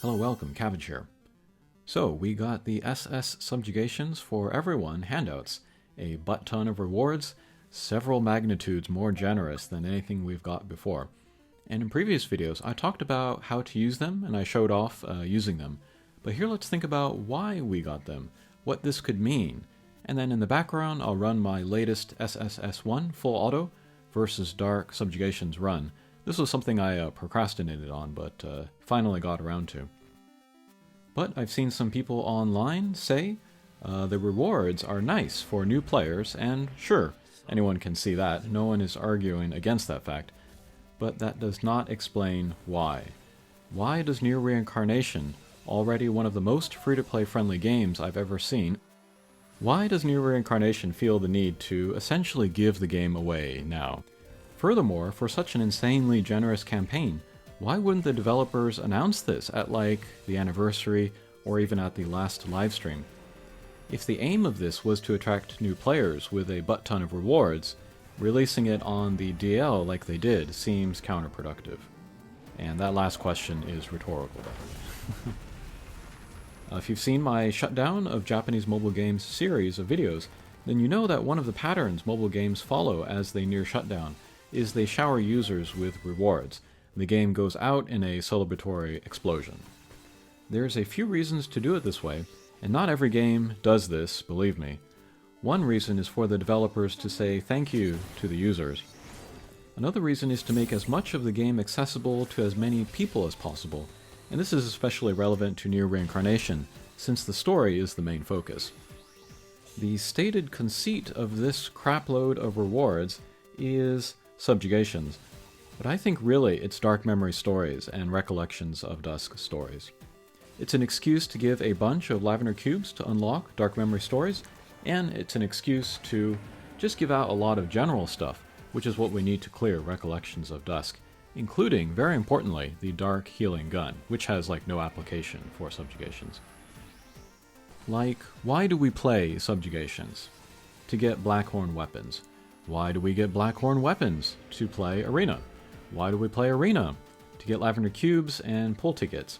Hello, welcome, Cabbage here. So, we got the SS Subjugations for Everyone handouts, a butt-ton of rewards, several magnitudes more generous than anything we've got before. And in previous videos, I talked about how to use them, and I showed off using them. But here let's think about why we got them, what this could mean, and then in the background I'll run my latest SSS1 full auto versus Dark Subjugations run. This was something I procrastinated on, but finally got around to. But I've seen some people online say the rewards are nice for new players, and sure, anyone can see that. No one is arguing against that fact. But that does not explain why. Why does Nier Reincarnation, already one of the most free-to-play friendly games I've ever seen, why does Nier Reincarnation feel the need to essentially give the game away now? Furthermore, for such an insanely generous campaign, why wouldn't the developers announce this at like the anniversary or even at the last livestream? If the aim of this was to attract new players with a butt-ton of rewards, releasing it on the DL like they did seems counterproductive. And that last question is rhetorical. If you've seen my shutdown of Japanese mobile games series of videos, then you know that one of the patterns mobile games follow as they near shutdown is they shower users with rewards. The game goes out in a celebratory explosion. There's a few reasons to do it this way, and not every game does this, believe me. One reason is for the developers to say thank you to the users. Another reason is to make as much of the game accessible to as many people as possible, and this is especially relevant to Nier Reincarnation, since the story is the main focus. The stated conceit of this crapload of rewards is subjugations, but I think really it's Dark Memory stories and Recollections of Dusk stories. It's an excuse to give a bunch of Lavender Cubes to unlock Dark Memory stories, and it's an excuse to just give out a lot of general stuff, which is what we need to clear Recollections of Dusk, including, very importantly, the Dark Healing Gun, which has like no application for subjugations. Like, why do we play subjugations? To get Blackhorn weapons. Why do we get Blackhorn weapons? To play Arena. Why do we play Arena? To get Lavender Cubes and pull tickets.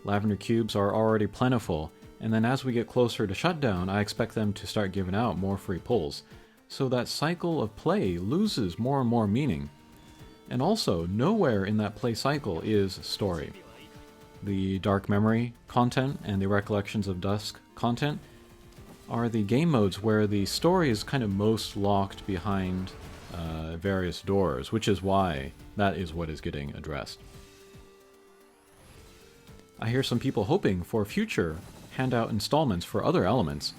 Lavender Cubes are already plentiful, and then as we get closer to shutdown, I expect them to start giving out more free pulls. So that cycle of play loses more and more meaning. And also, nowhere in that play cycle is story. The Dark Memory content and the Recollections of Dusk content are the game modes where the story is kind of most locked behind various doors, which is why that is what is getting addressed. I hear some people hoping for future handout installments for other elements.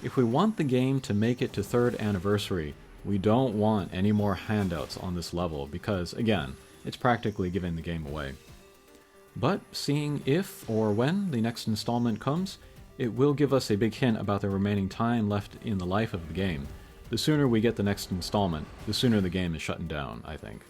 If we want the game to make it to 3rd anniversary, we don't want any more handouts on this level because, again, it's practically giving the game away. But seeing if or when the next installment comes, it will give us a big hint about the remaining time left in the life of the game. The sooner we get the next installment, the sooner the game is shutting down, I think.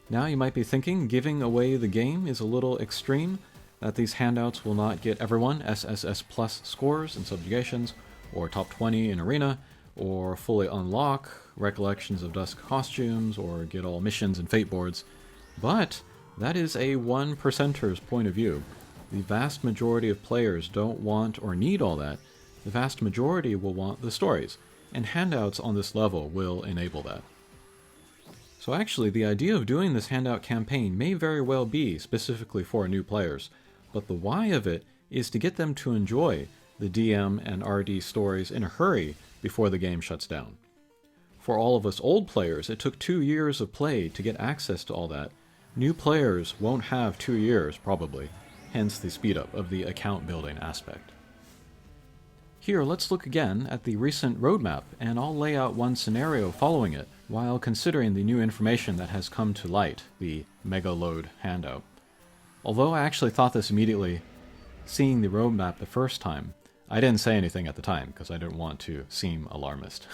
Now you might be thinking giving away the game is a little extreme, that these handouts will not get everyone SSS Plus scores in subjugations, or top 20 in Arena, or fully unlock Recollections of Dusk costumes, or get all missions and fate boards. But that is a 1%er's point of view. The vast majority of players don't want or need all that. The vast majority will want the stories, and handouts on this level will enable that. So actually, the idea of doing this handout campaign may very well be specifically for new players, but the why of it is to get them to enjoy the DM and RD stories in a hurry before the game shuts down. For all of us old players, it took 2 years of play to get access to all that. New players won't have 2 years, probably, hence the speed up of the account building aspect. Here, let's look again at the recent roadmap, and I'll lay out one scenario following it, while considering the new information that has come to light, the Mega Load handout. Although I actually thought this immediately, seeing the roadmap the first time, I didn't say anything at the time, because I didn't want to seem alarmist.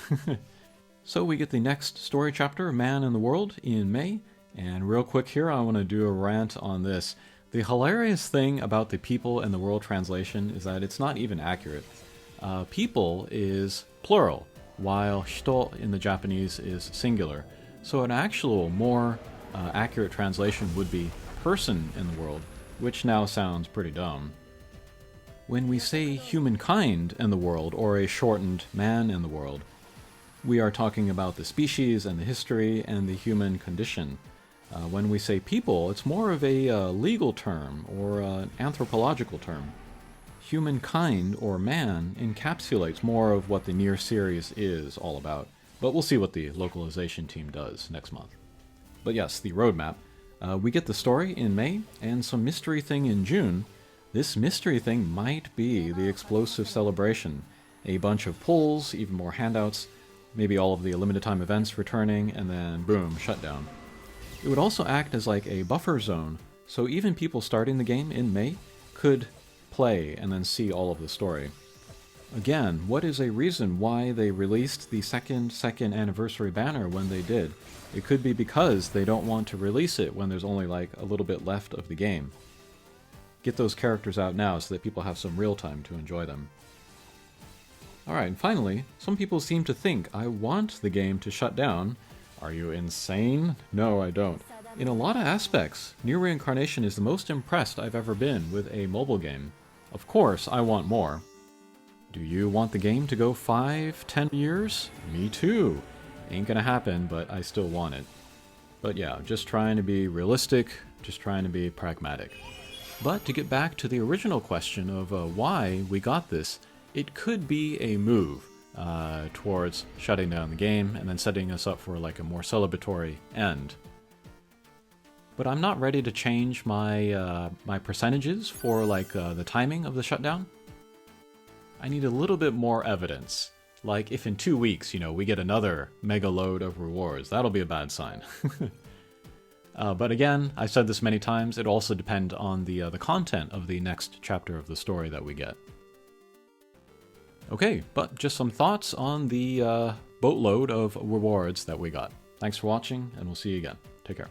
So we get the next story chapter, Man in the World, in May, and real quick here, I want to do a rant on this. The hilarious thing about the People in the World translation is that it's not even accurate. People is plural, while hito in the Japanese is singular. So an actual more accurate translation would be person in the world, which now sounds pretty dumb. When we say humankind in the world, or a shortened man in the world, we are talking about the species and the history and the human condition. When we say people, it's more of a legal term or an anthropological term. Humankind, or man, encapsulates more of what the Nier series is all about, but we'll see what the localization team does next month. But yes, the roadmap. We get the story in May, and some mystery thing in June. This mystery thing might be the explosive celebration. A bunch of pulls, even more handouts, maybe all of the limited time events returning, and then boom, shutdown. It would also act as like a buffer zone, so even people starting the game in May could play and then see all of the story. Again, what is a reason why they released the second anniversary banner when they did? It could be because they don't want to release it when there's only like a little bit left of the game. Get those characters out now so that people have some real time to enjoy them. Alright, and finally, some people seem to think I want the game to shut down. Are you insane? No, I don't. In a lot of aspects, Nier Reincarnation is the most impressed I've ever been with a mobile game. Of course, I want more. Do you want the game to go 5-10 years? Me too. Ain't gonna happen, but I still want it. But yeah, just trying to be realistic, just trying to be pragmatic. But to get back to the original question of why we got this, it could be a move towards shutting down the game and then setting us up for like a more celebratory end. But I'm not ready to change my my percentages for like the timing of the shutdown. I need a little bit more evidence. Like if in 2 weeks, we get another mega load of rewards, that'll be a bad sign. But again, I've said this many times, it'll also depend on the content of the next chapter of the story that we get. Okay, but just some thoughts on the boatload of rewards that we got. Thanks for watching, and we'll see you again. Take care.